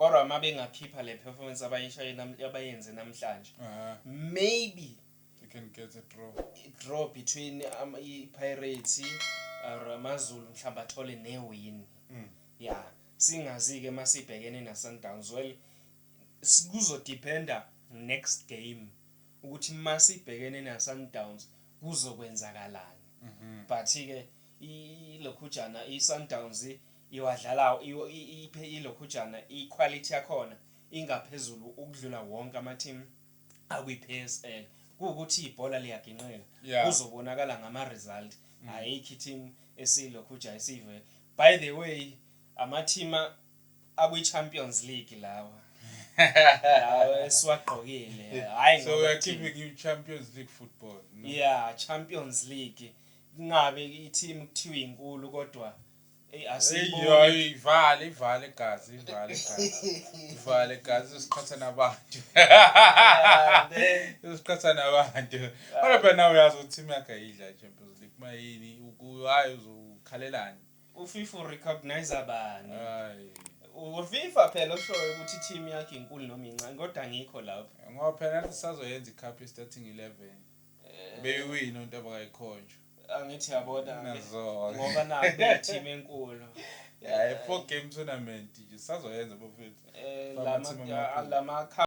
kodwa mabengakhipha le performance abayenze namhlanje maybe you can get a draw between iPirates AmaZulu mhlawumbe athole newin yeah singazi ke masibhekene naSundowns well kuzodependa next game ukuthi masibhekene naSundowns kuzokwenzakalani but ke ilokhujana iSundowns iwadlala ilokhujana iquality yakhona ingaphezulu ukudlula wonke ama team akwi-PSL ukuthi ibhola liyaginqeka kuzobonakala ngama result ayikho team esilokhujana esive by the way ama team akwi-Champions League lawa esiwagqokile hayi so we are keeping you Champions League football no? Yeah Champions League kungabe i-team kuthiwa inkulu kodwa asiyiboni ivale gazi usiqhatha nabantu kodwa phela nawe uyazi ukuthi team yakhe ayidla Champions League mayini hayi uzokhalelani uFIFA recognize abani uFIFA phela ushoyo ukuthi team yakhe inkulu noma incane kodwa ngikho lapho ngoba phela nathi sazoyenza icup starting 11 beyiwina into abayikhonjwa angithi yabona ngoba naku team enkulu yeah 4 game tournament nje sazoyenza bafethu lama